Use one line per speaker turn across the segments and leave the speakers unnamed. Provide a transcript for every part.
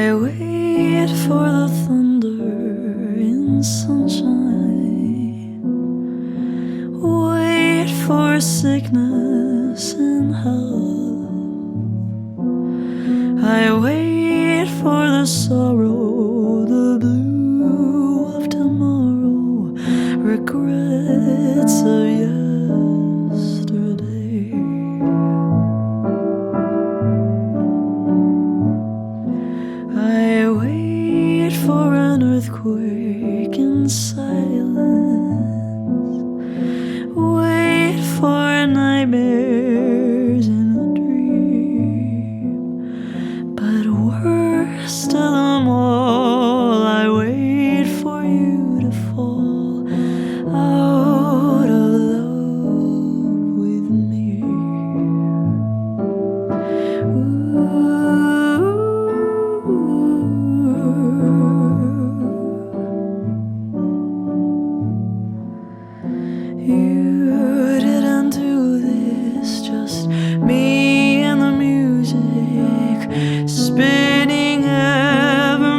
I wait for the thunder in sunshine, wait for sickness and health. I wait for the sorrow, the blue of tomorrow, regrets of yesterday. I wait for an earthquake in silence, wait for nightmares in a dream. But worst of them all, I wait for you to fall out of love with me. You didn't do this, just me and the music spinning evermore.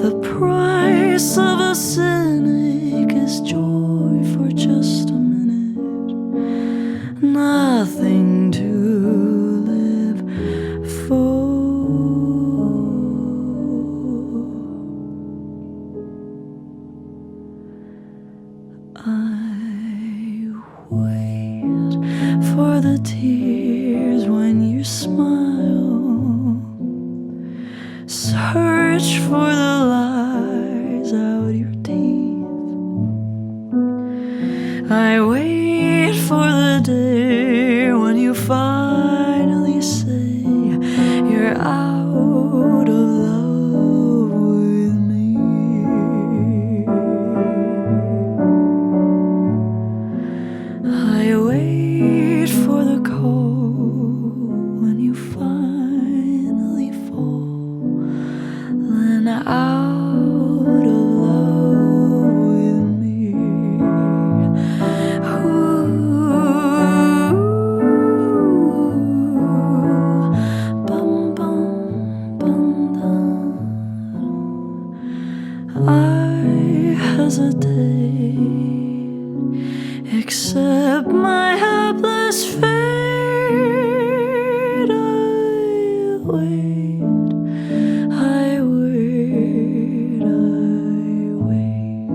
The price of a cynic is joy for just a minute, nothing to live for. I wait for the tears when you smile, search for the lies out your teeth. I wait for the day when you finally say you're out of love with me. I wait for the call when you finally fall, then out of love with me. Ooh, bum bum bum dum. I hesitate, accept my hapless fate. I wait, I wait, I wait.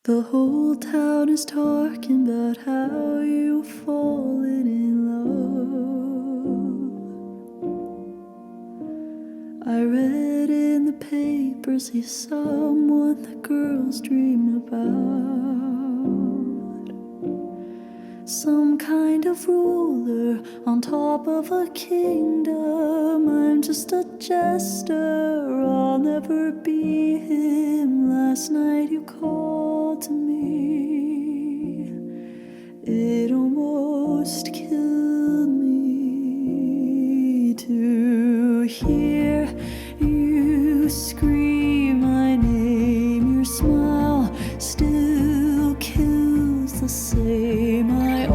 The whole town is talking about how you've fallen in love. I read in the papers he's someone the girls dream about, some kind of ruler on top of a kingdom. I'm just a jester, I'll never be him. Last night you called to me, it almost killed me to hear you scream my name. Your smile still kills the same. I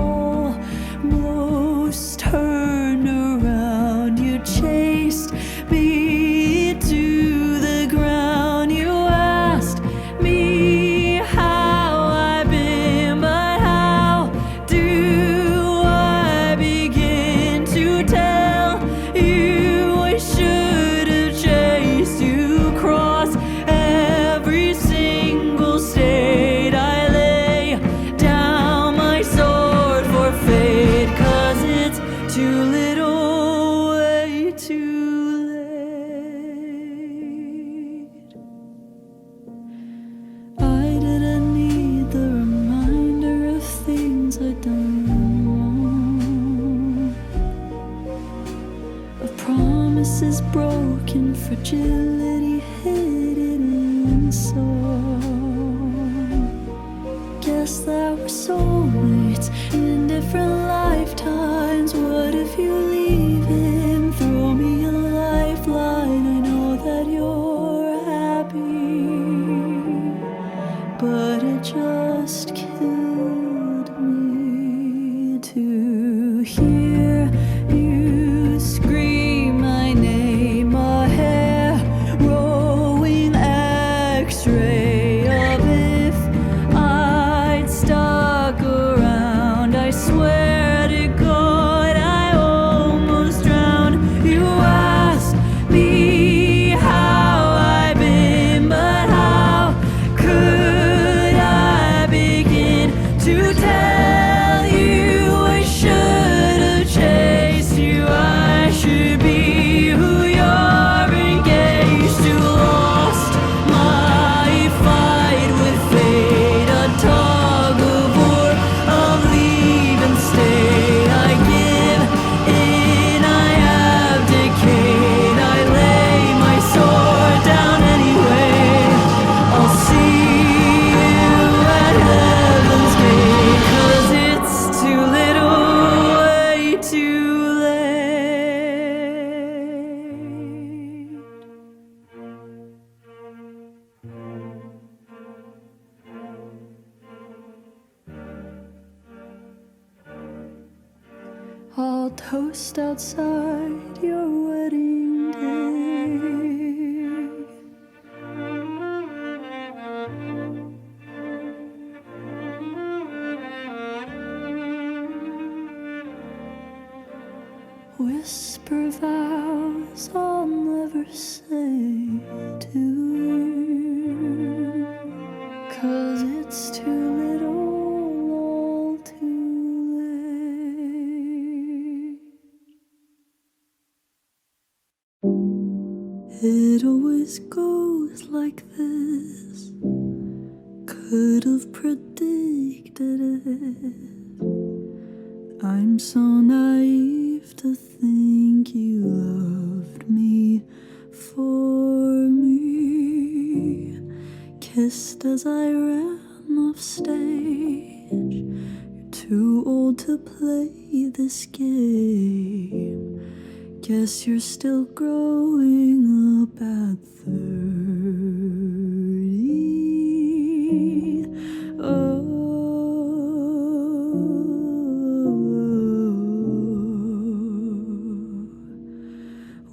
almost turned around, you chased me to the ground. You asked me how I've been, but how do I begin to tell you I should have chased you across every single state? I lay down my sword for fate, 'cause it's too little, way too late. I didn't need the reminder of things I'd done wrong, of promises broken, fragility hidden in song. us that we're soulmates in different lifetimes. What if you leave him? Throw me a lifeline. I know that you're happy, but it just killed me to hear you scream my name. A harrowing X-ray of if I'd stuck around. I swear to God, I almost drowned. You asked me how I've been, but how could I begin to tell you I should have chased you? I should be who you're engaged to. Lost my fight with fate, a tug of war of leave and stay. I give in, I abdicate, I lay my sword down anyway. I'll see you at heaven's gate, 'cause it's too little, way too late. I'll toast outside your wedding day. Whisper vows I'll never say to you, 'cause it's too little, all too late. It always goes like this. Could have predicted it. I'm so naive to think you loved me for me. Kissed as I ran off stage. You're too old to play this game. Guess you're still growing up at 30. Oh.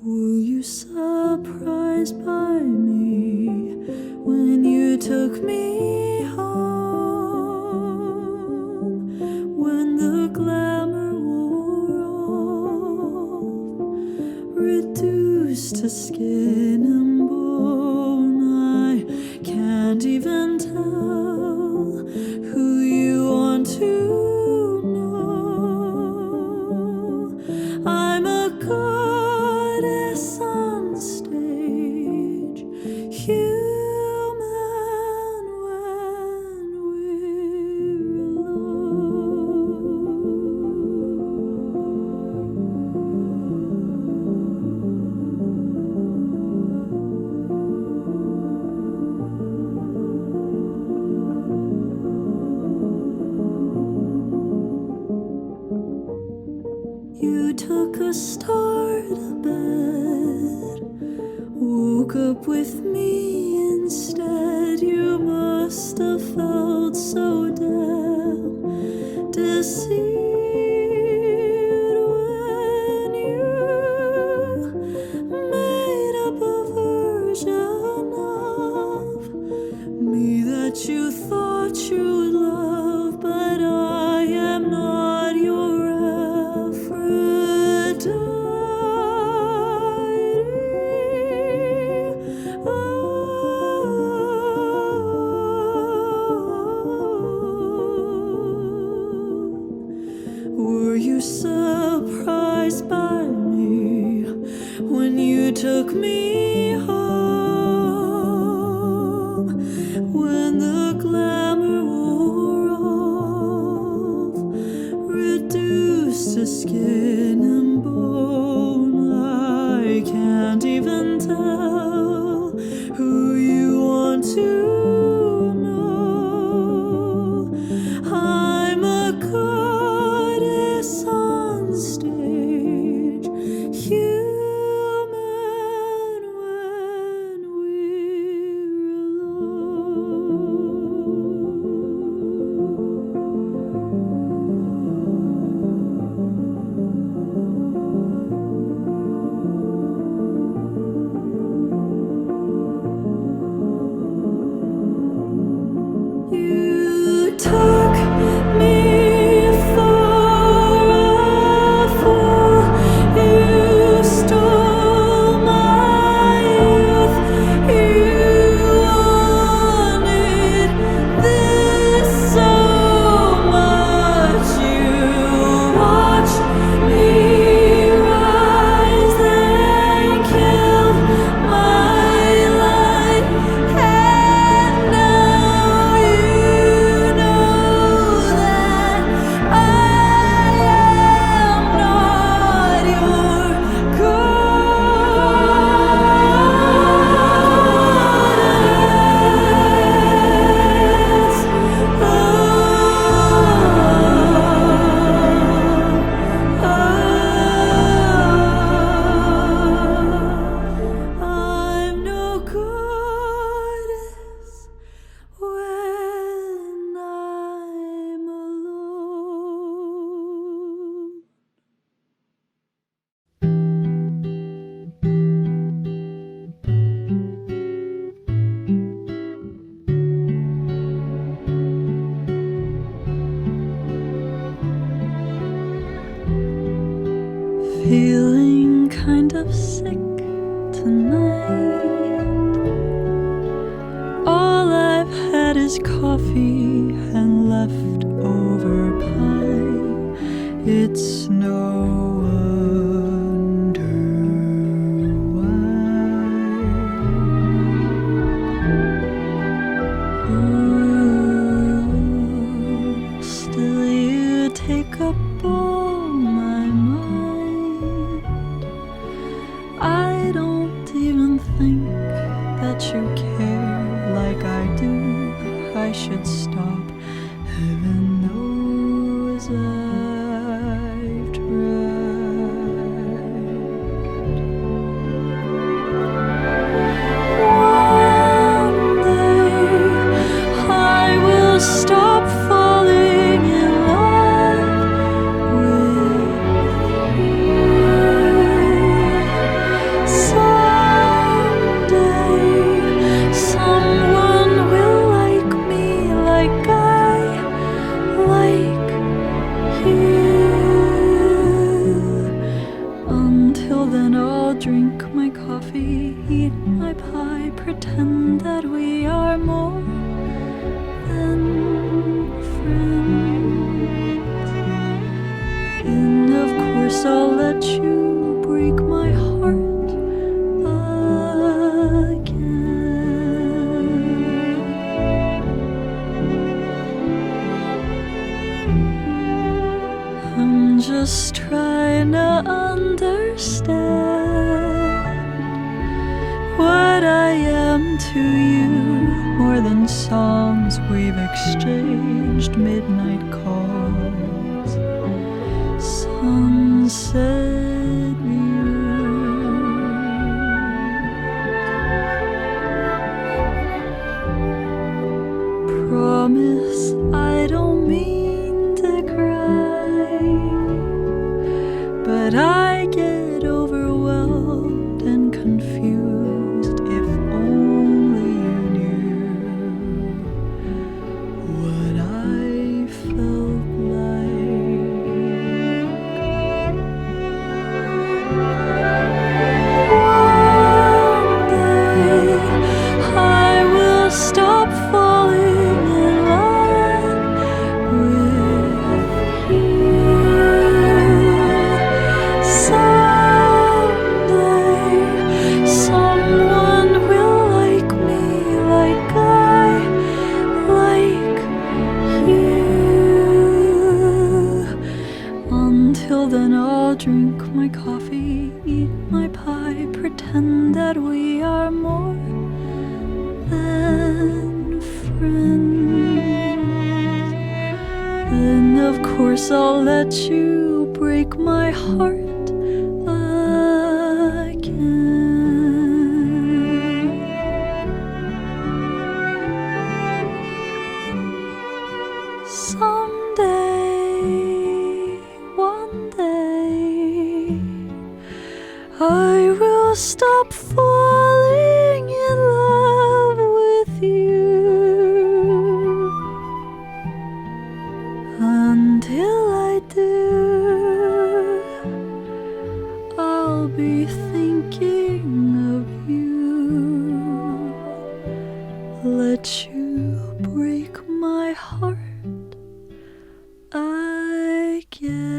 Were you surprised by me when you took me home? When the glamour wore off, reduced to skin and bone, I can't even tell who you want to know. I'm a goddess on stage, human when we're You took a star to bed, woke up with me instead. You must have felt so damn deceived when you made up a version of me that you thought you'd love, but I am not your Were you surprised by me when you took me home? When the glamour wore off, kind of sick tonight. All I've had is coffee and leftover pie. It's no wonder why. Ooh, still you take up all my mind. I don't even think that you care like I do. I should stop. Heaven knows I've tried. One day I will stop falling in love with you. Someday someone will like me like I like you. Until then I'll drink my coffee, eat my pie, pretend that we are more than friends. And of course I'll let you break my heart again. I'm just trying to understand what I am to you, more than songs we've exchanged, midnight calls, sunset views. Promise I don't mean to cry, but I get overwhelmed and confused. If only you knew what I felt like. One day I will stop falling in love with you. Someday someone will like me like I like you. Until then I'll drink my coffee, eat my pie, pretend that we are more than friends. Then of course I'll let you break my heart again. Someday, one day, I will stop falling in love with you. Until I do, I'll be thinking of you. Let you break my heart again.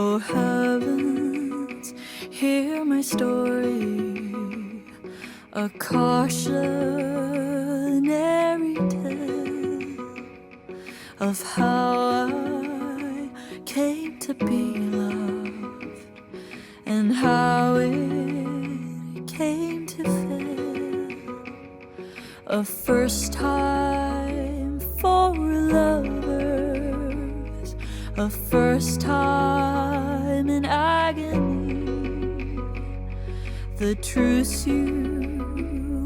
Oh heavens, hear my story, a cautionary tale of how I came to be loved and how it came to fail. A first time for lovers, a first time in agony. The truths you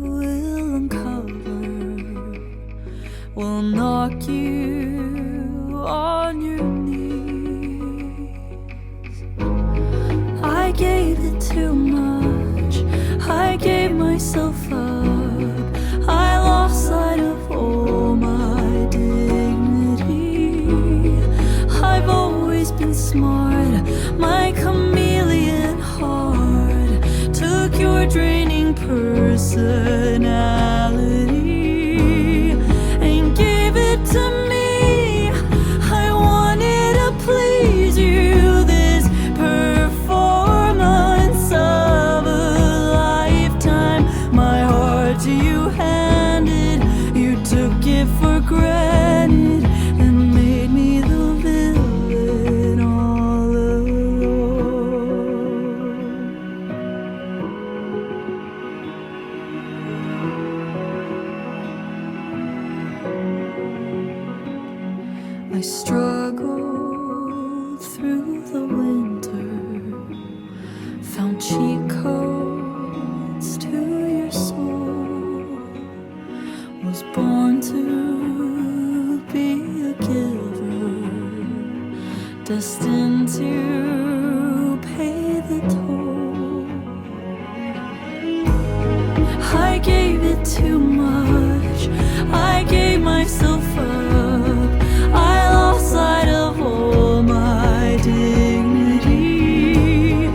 will uncover will knock you on your knees. I gave it too much, I gave myself up, I lost sight of all my dignity. I've always been smart, my chameleon heart took your draining personality and gave it to me. I wanted to please you, this performance of a lifetime. My heart to you handed, you took it for granted and made me the villain all alone. I struggled through the winter, found cheat codes to your soul, was born to be a giver, destined to pay the toll. I gave it too much, I gave myself up, I lost sight of all my dignity.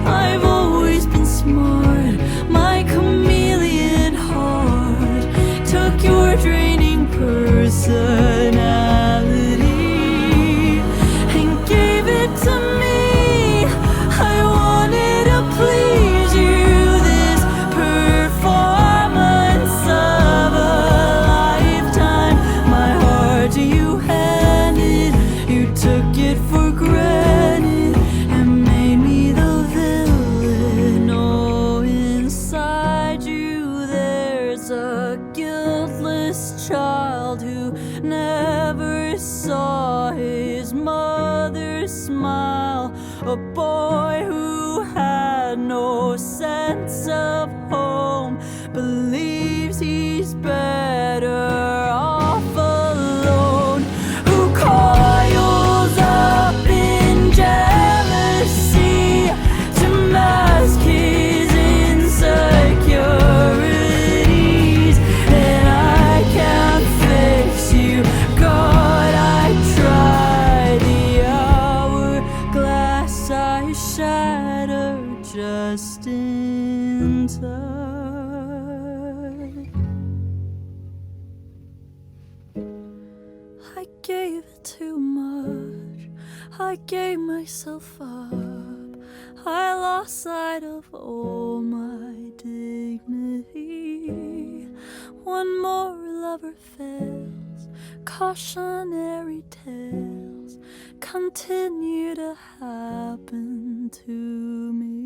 I've always been smart, my chameleon heart took your draining personality and gave it to me. I wanted to please you, this performance of a lifetime. My heart to you handed, you took it for granted and made me the villain. Oh, inside you there's a guiltless child who never saw his mother smile, a boy who had no sense of home, believes he's better off alone, who coils up in jealousy to mask his insecurities. And I can't fix you, God, I tried. The hourglass I shattered just in time. I gave it too much, I gave myself up, I lost sight of all my dignity. One more lover fails, cautionary tales continue to happen to me.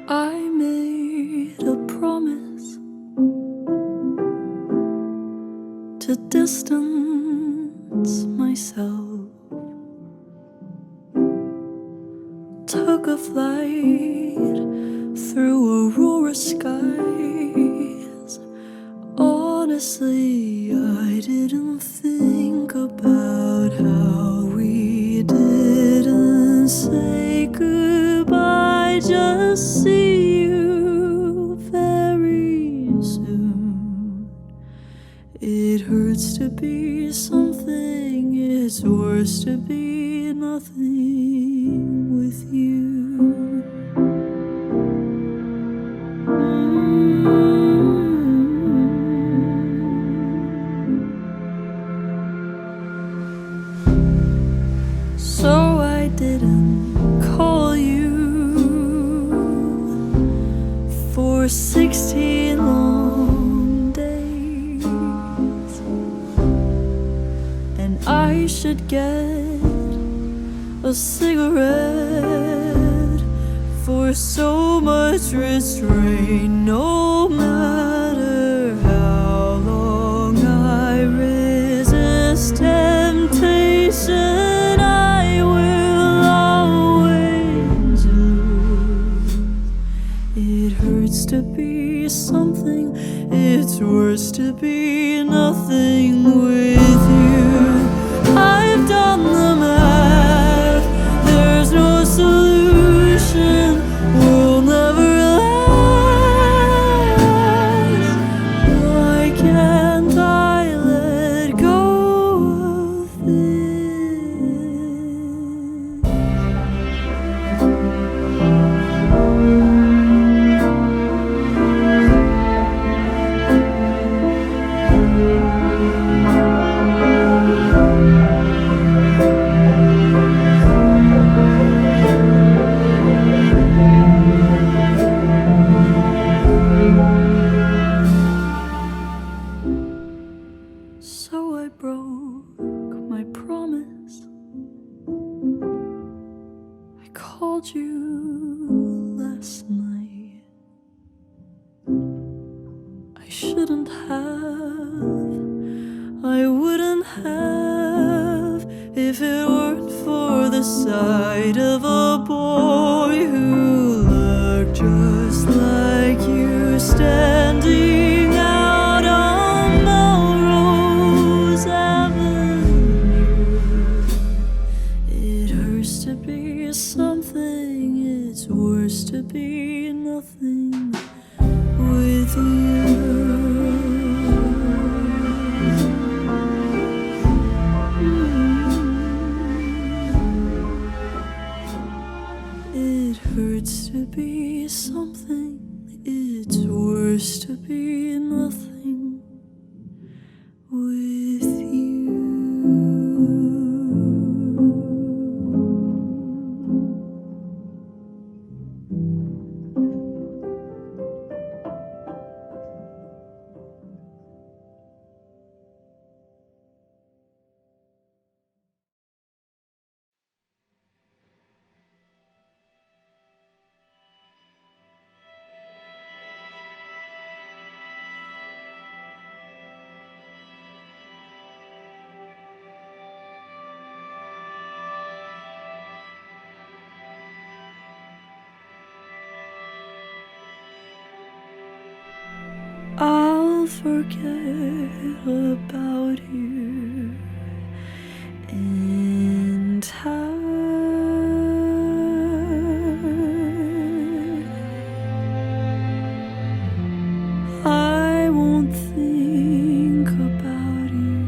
I made a promise to distance myself, took a flight through aurora skies. Honestly, I didn't think about how we didn't say goodbye. Just see you very soon. It hurts to be something, it's worse to be nothing with you. So I didn't call you for 16 long days, and I should get a cigarette for so much restraint. No matter how long I resist temptation, I will always lose. It hurts to be something, it's worse to be nothing with you. I've done the math, there's no solution, we'll never last. Why can't I let go of So I broke my promise. I called you last night. I shouldn't have, I wouldn't have, if it weren't for the sight of a boy who looked just like you standing out on Melrose Avenue. It hurts to be something, it's worse to be nothing with you. It hurts to be something, it's worse to be nothing with you. I'll forget about you in time. I won't think about you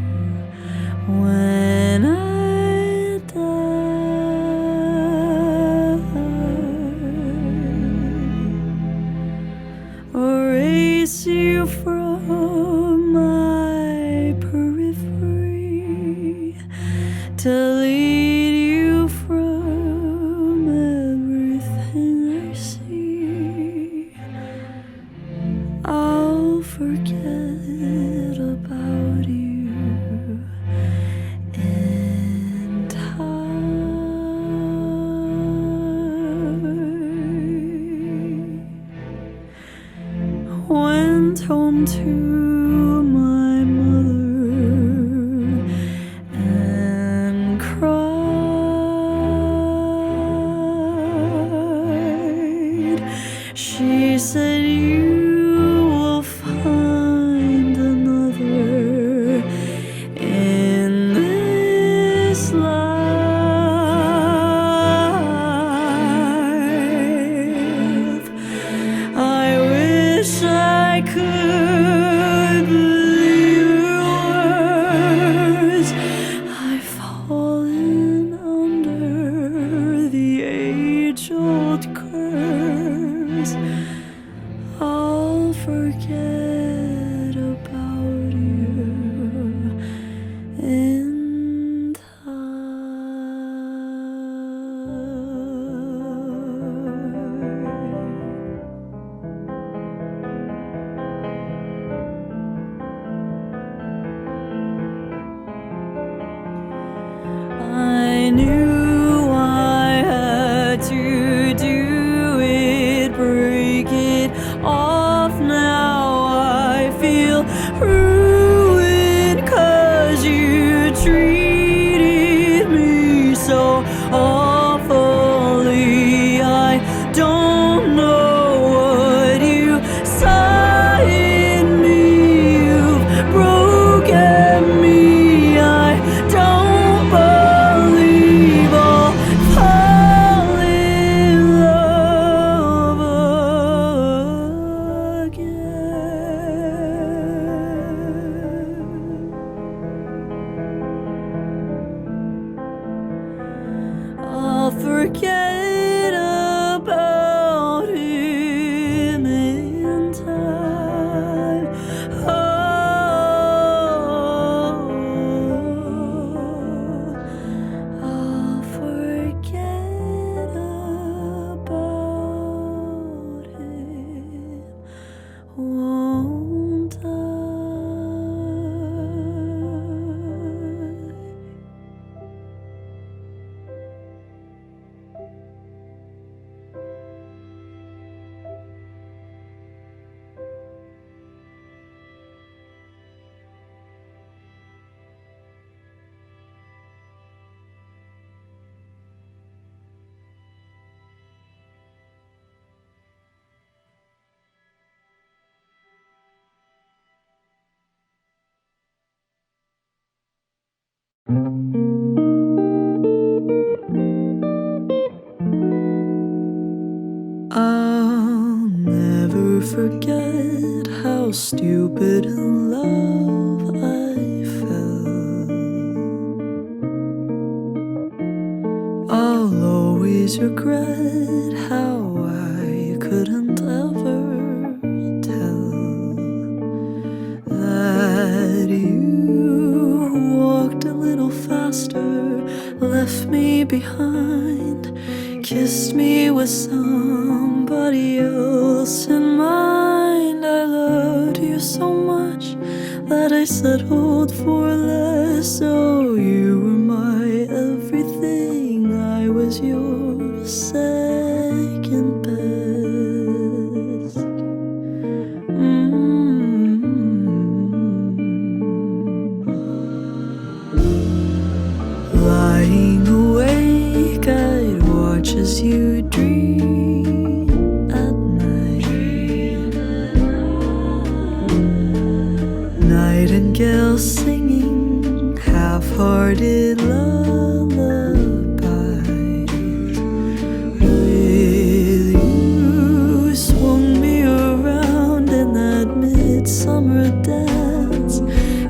when I die. Erase you from my periphery, delete you from everything I see. I'll forget about you in time. Went home to my mother and cried. She said, you will find another in this life. I wish I could believe her words. I've fallen under the age-old curse. I'll forget about you in time. I knew I had to do it forget about him in time. I'll forget about him, won't I? I'll never forget how stupid in love I felt. I'll always regret how I couldn't ever tell that you walked a little faster, left me behind, kissed me with somebody else in mind. I loved you so much that I settled for less. Oh, you were my everything, I was your second best. Lying awake, I'd watch as you dream at night. Nightingale singing half-hearted lullabies. With you swung me around in that midsummer dance,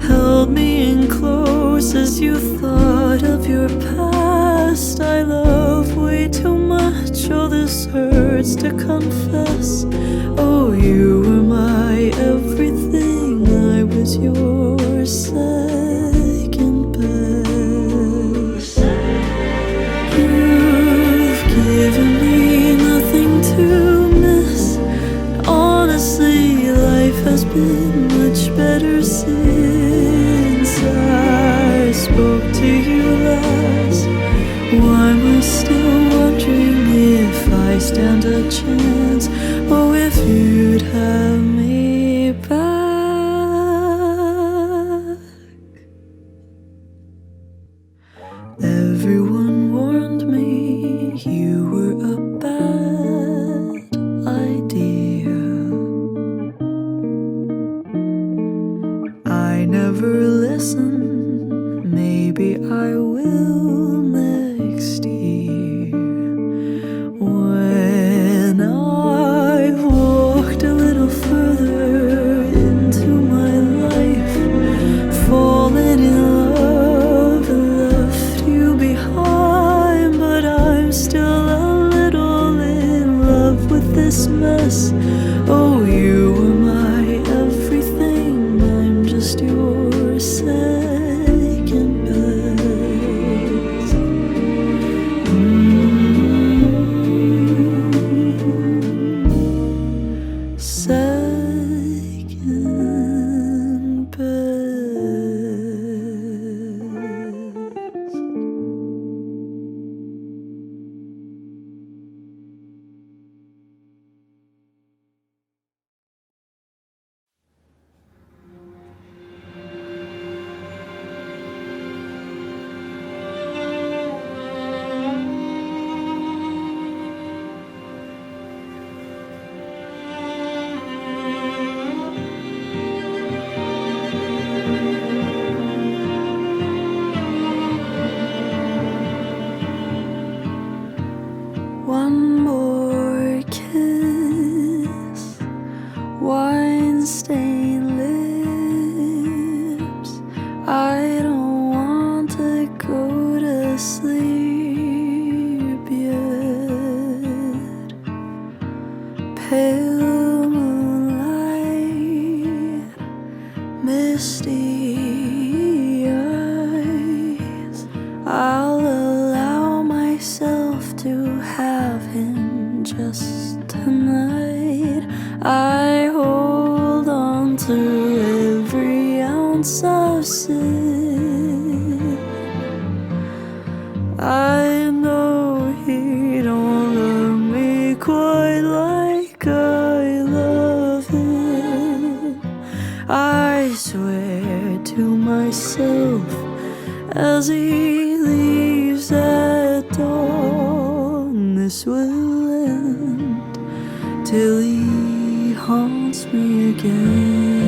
held me in close as you thought of your past. I love way too much, oh this hurts to confess. Oh, you were my everything, I was your second best. You've given me nothing to miss. Honestly, life has been much better since I spoke to you last. Why am I still wondering if I stand a chance? Oh, if you'd have me back. Everyone warned me you were a bad idea. I never listened, maybe I will next year. When I've walked a little further into my life, fallen in love and left you behind, but I'm still a little in love with this mess. Oh, you were my everything, I'm just your second best. Second best. One more kiss, wine-stained lips. I don't want to go to sleep myself to have him just tonight. I hold on to every ounce of sin. I know he don't love me quite like I love him. I swear to myself as he leaves at dawn, this will end till he haunts me again.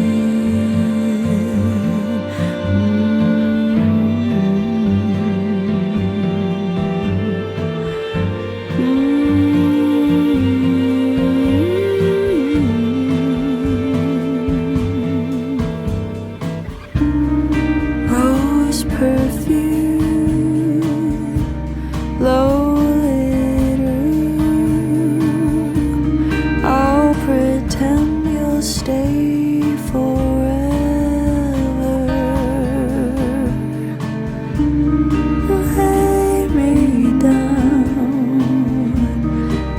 Rose perfume, low lit room. I'll pretend you'll stay forever. Lay me down,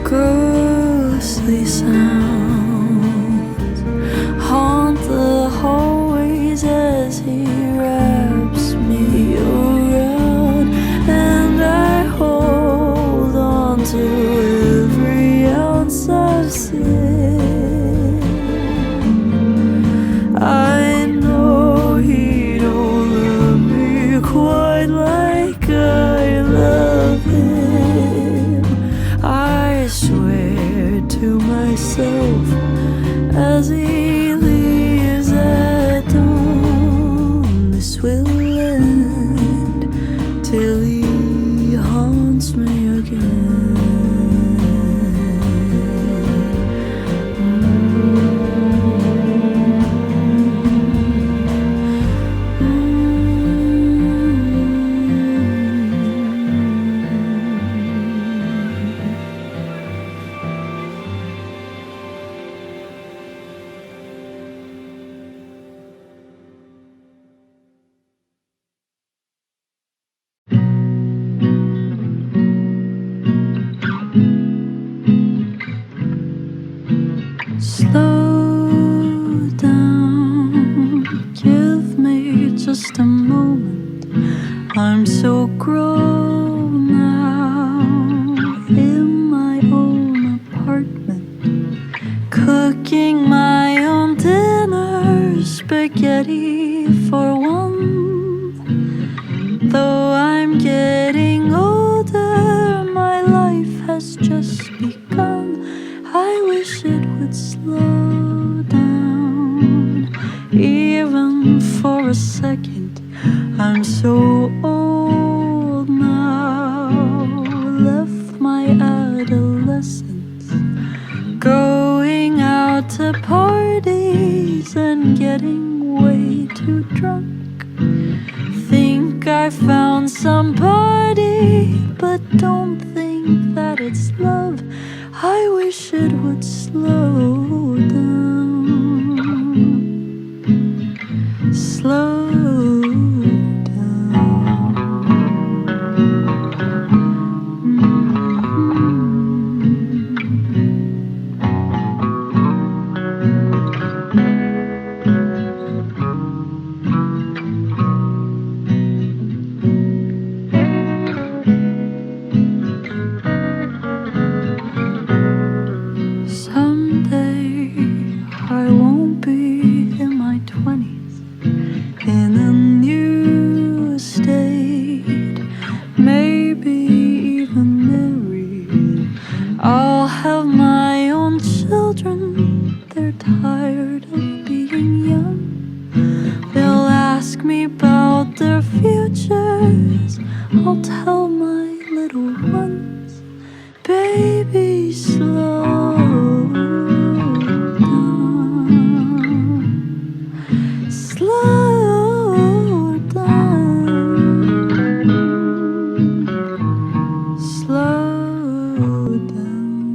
ghostly sounds haunt the hallways as he wraps me around, and I hold on to every ounce of sin. I know he don't love me quite like I love him. I swear to myself as he leaves at dawn, this will end till he haunts me again. Slow down, give me just a moment. I'm so grown now in my own apartment, cooking my own dinner, spaghetti for one. Though I'm getting older, my life has just begun. I wish it would slow down, even for a second. I'm so old now, left my adolescence, going out to parties and getting way too drunk. Think I found somebody, but don't think that it's love. I wish it would slow down, slow down. Someday I won't be in my 20s, in a new state, maybe even married. I'll have my own children, they're tired of being young. They'll ask me about their futures, I'll tell my little ones, baby, slow down, slow down, slow down.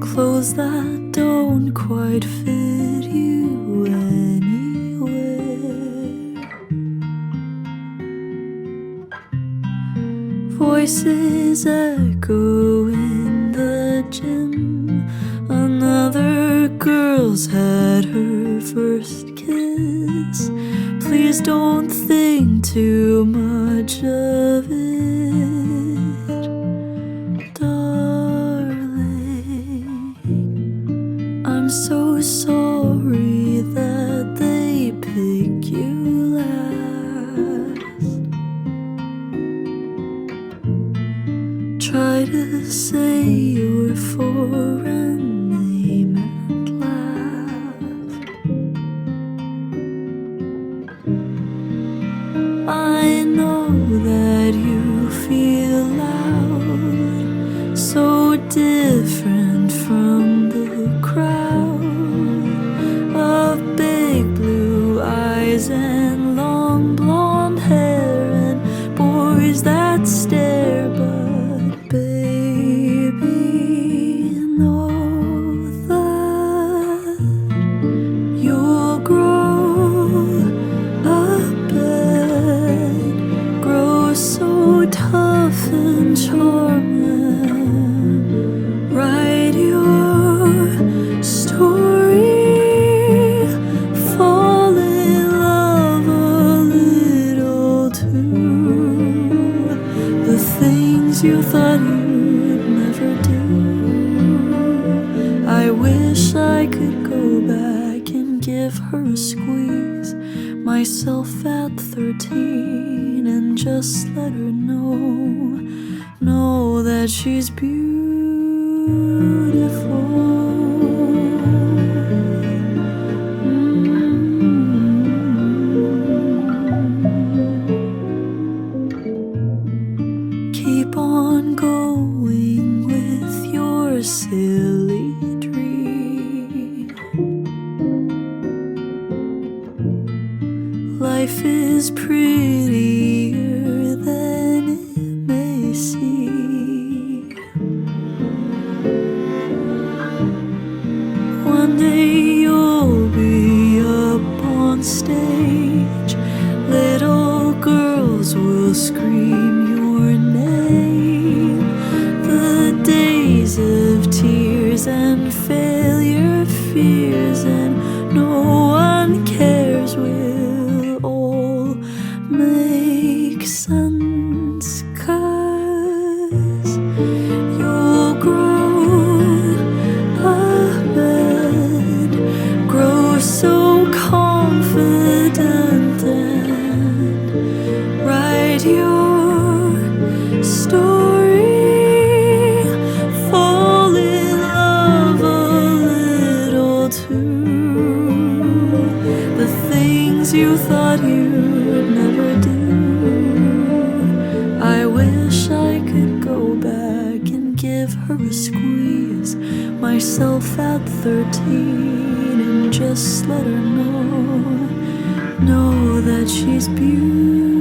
clothes that don't quite fit you anywhere. Voices echo in the gym. Another girl's had her first kiss. Please don't think too much of it, darling. I'm so sorry that they pick you last. Try to say you're foreign, they meant laugh. I know that you feel loud, so different from the crowd of big blue eyes and long blonde hair and boys that stare. But baby, know that you'll grow up and grow so tough and charming. Write your story, fall in love a little too. The things you thought you'd never do. I wish I could go back and give her a squeeze, myself at 13, and just let her know that she's beautiful. Keep on going with your silly dream. Life is prettier than it may seem. One day you'll be up on stage. Little girls will scream your name. The days of tears and failure, fears, and no one cares will all make sense, 'cause you'll grow up and grow so confident and write your story, fall in love a little too. The things you thought you'd never do. I wish I could go back and give her a squeeze, myself at 13, and just let her know that she's beautiful.